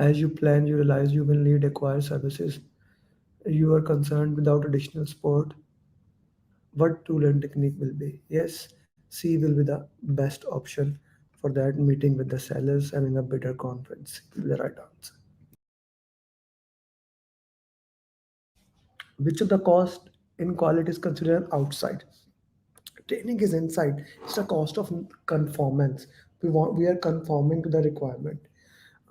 As you plan, you realize you will need acquire services. You are concerned without additional support. What tool and technique will be? Yes, C will be the best option for that. Meeting with the sellers, having a better conference will be the right answer. Which of the cost in quality is considered outside? Training is inside. It's the cost of conformance. We are conforming to the requirement.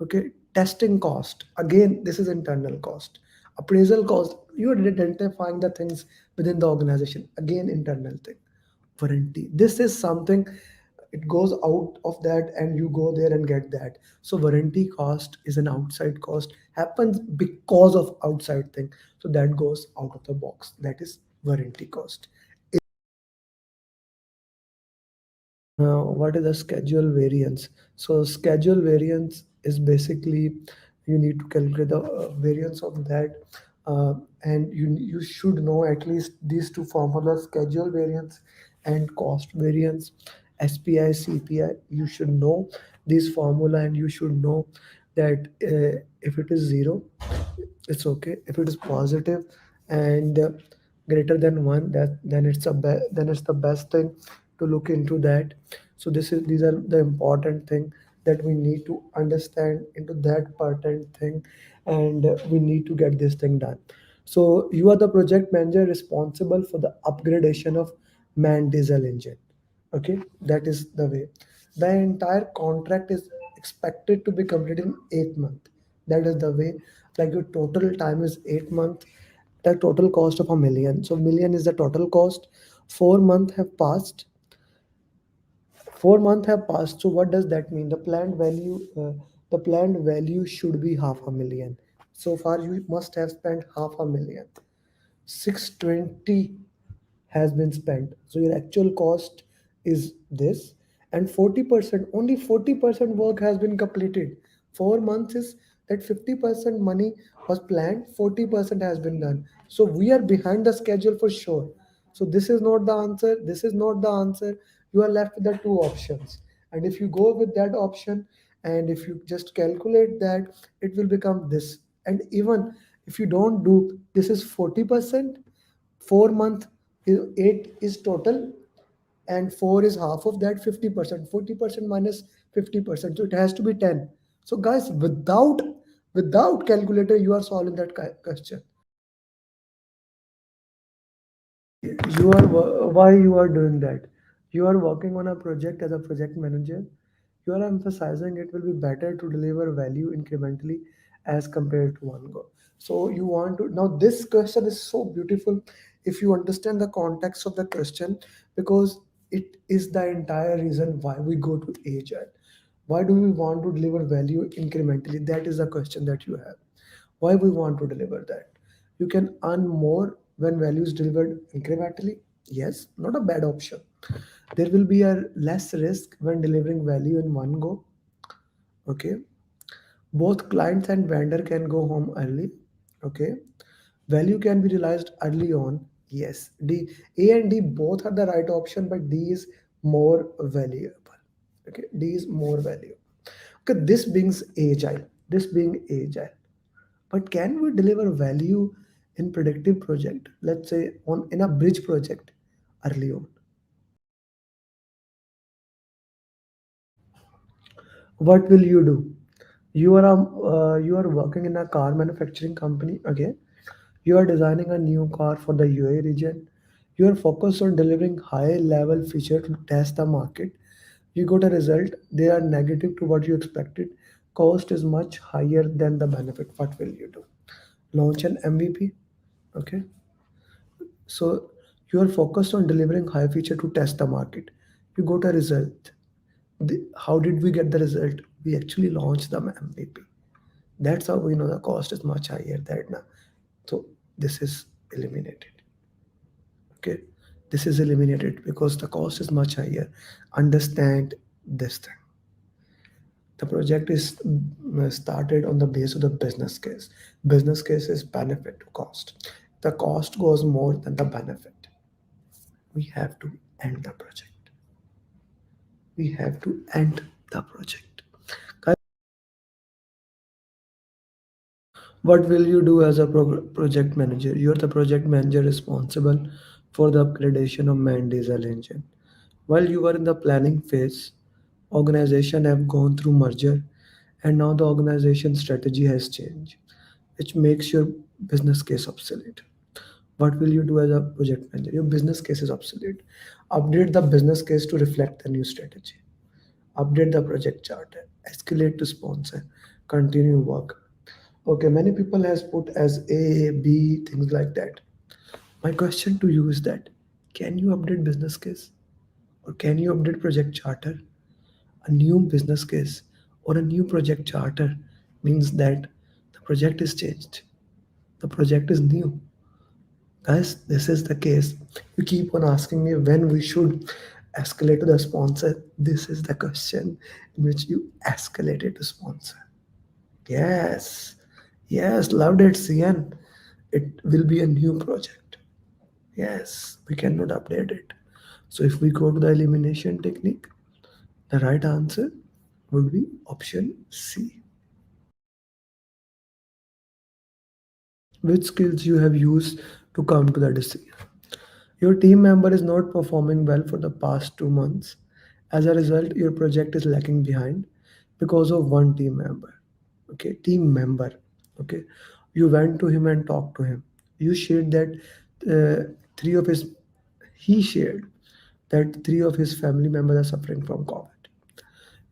Okay, testing cost. Again, this is internal cost. Appraisal cost. You are identifying the things within the organization. Again, internal thing. Warranty. This is something, it goes out of that and you go there and get that. So warranty cost is an outside cost, happens because of outside thing. So that goes out of the box. That is warranty cost. What is the schedule variance? So schedule variance is basically you need to calculate the variance of that, and you should know at least these two formulas: schedule variance and cost variance. SPI, CPI. You should know this formula, and you should know that if it is zero, it's okay. If it is positive and greater than one, that then then it's the best thing to look into that. So these are the important thing that we need to understand into that pertinent thing, and we need to get this thing done. So you are the project manager responsible for the upgradation of man diesel engine. Okay, that is the way. The entire contract is expected to be completed in 8 months. That is the way. Like your total time is 8 months. The total cost of a million. So million is the total cost. 4 months have passed. 4 months have passed. So what does that mean? The planned value should be half a million. So far, you must have spent half a million. 620 has been spent. So your actual cost is this, and 40%, only 40% work has been completed. 4 months is that 50% money was planned, 40% has been done. So we are behind the schedule for sure. So this is not the answer. This is not the answer. You are left with the two options. And if you go with that option, and if you just calculate that, it will become this. And even if you don't do, this is 40%. 4 month is 8 is total, and 4 is half of that. 50%, 40% minus 50%, so it has to be 10. So guys, without calculator you are solving that question. Why you are doing that? You are working on a project as a project manager. You are emphasizing it will be better to deliver value incrementally as compared to one go. So you want to, now this question is so beautiful if you understand the context of the question, because it is the entire reason why we go to agile. Why do we want to deliver value incrementally? That is the question that you have. Why we want to deliver that? You can earn more when value is delivered incrementally. Yes, not a bad option. There will be a less risk when delivering value in one go. Okay, both clients and vendor can go home early. Okay, value can be realized early on. Yes, D, A and D both are the right option, but D is more valuable. Okay, D is more valuable. Okay, this being agile. This being agile. But can we deliver value in predictive project? Let's say on in a bridge project early on. What will you do? You are working in a car manufacturing company. Okay, you are designing a new car for the UAE region. You are focused on delivering high level feature to test the market. You got a result, they are negative to what you expected. Cost is much higher than the benefit. What will you do? Launch an MVP. Okay, so you are focused on delivering high feature to test the market. You got a result. How did we get the result? We actually launched the MVP. That's how we know the cost is much higher than now. So this is eliminated. Okay, this is eliminated because the cost is much higher. Understand this thing. The project is started on the base of the business case. Business case is benefit to cost. The cost goes more than the benefit. We have to end the project. We have to end the project. What will you do as a project manager? You're the project manager responsible for the upgradation of main diesel engine. While you were in the planning phase, organization have gone through merger and now the organization strategy has changed, which makes your business case obsolete. What will you do as a project manager? Your business case is obsolete. Update the business case to reflect the new strategy. Update the project charter. Escalate to sponsor. Continue work. Okay, many people has put as A, B, things like that. My question to you is that can you update business case or can you update project charter? A new business case or a new project charter means that the project is changed. The project is new. Guys, this is the case. You keep on asking me when we should escalate to the sponsor. This is the question in which you escalate it to sponsor. Yes, yes, loved it, CN. It will be a new project. Yes, we cannot update it. So if we go to the elimination technique, the right answer would be option C. Which skills you have used to come to the decision? Your team member is not performing well for the past 2 months. As a result, your project is lacking behind because of one team member. Okay, team member. Okay, you went to him and talked to him. You shared that three of his, he shared that three of his family members are suffering from COVID.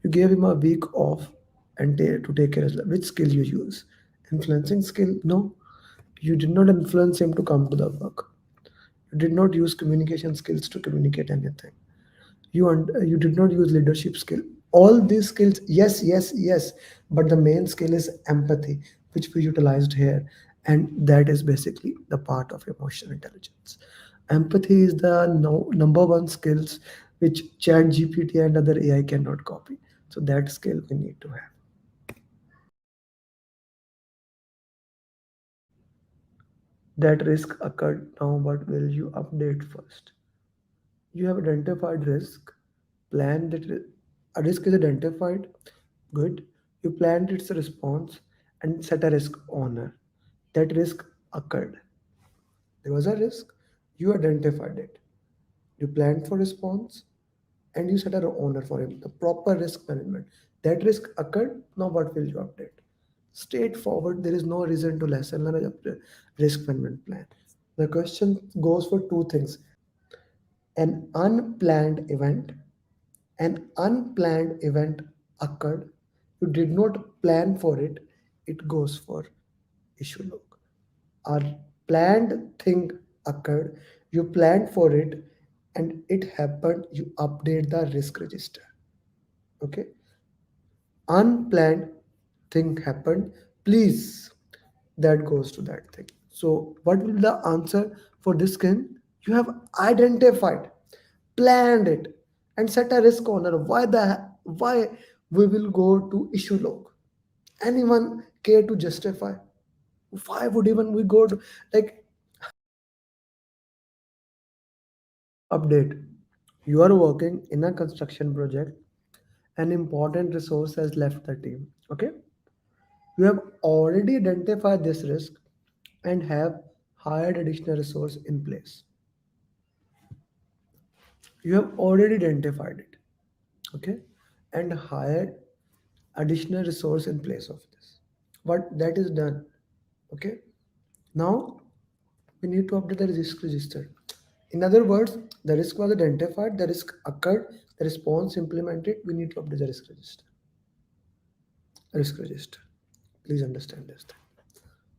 You gave him a week off and to take care of that. Which skill you use? Influencing skill? No, you did not influence him to come to the work. You did not use communication skills to communicate anything. You did not use leadership skill. All these skills, yes, yes, yes. But the main skill is empathy, which we utilized here, and that is basically the part of emotional intelligence. Empathy is the number one skills which Chat GPT and other AI cannot copy. So that skill we need to have. That risk occurred. Now, what will you update first? You have identified risk, plan that a risk is identified, good. You planned its response and set a risk owner. That risk occurred. There was a risk, you identified it. You planned for response and you set an owner for him. The proper risk management. That risk occurred. Now what will you update? Straightforward. There is no reason to lessen the risk management plan. The question goes for two things: an unplanned event. An unplanned event occurred. You did not plan for it. It goes for issue log. A planned thing occurred. You planned for it and it happened. You update the risk register. Okay. Unplanned thing happened. Please, that goes to that thing. So, what will be the answer for this skin? You have identified, planned it, and set a risk owner. Why we will go to issue log? Anyone care to justify? Why would even we go to like update? You are working in a construction project. An important resource has left the team. Okay, you have already identified this risk and have hired additional resource in place. You have already identified it, okay, and hired additional resource in place of this. But that is done, okay. Now we need to update the risk register. In other words, the risk was identified, the risk occurred, the response implemented. We need to update the risk register. Risk register. Please understand this thing.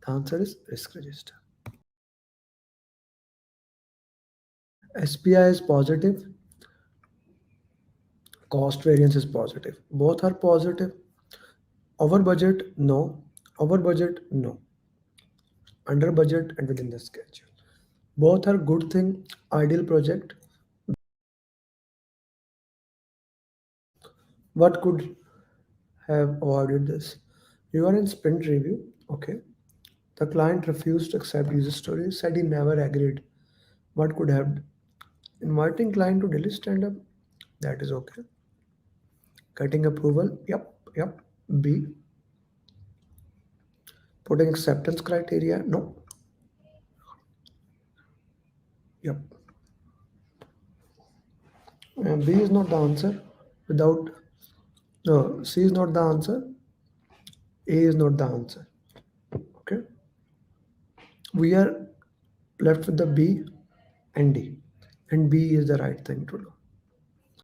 The answer is risk register. SPI is positive, cost variance is positive. Both are positive. Over budget, no. Over budget, no. Under budget and within the schedule. Both are good thing. Ideal project. What could have avoided this? You are in sprint review. Okay. The client refused to accept user stories, said he never agreed. What could have? Inviting client to daily stand up. That is okay. Getting approval. Yep. Yep. B. Putting acceptance criteria? No. Yep. B is not the answer. Without no, C is not the answer. A is not the answer. Okay. We are left with the B and D. And B is the right thing to do.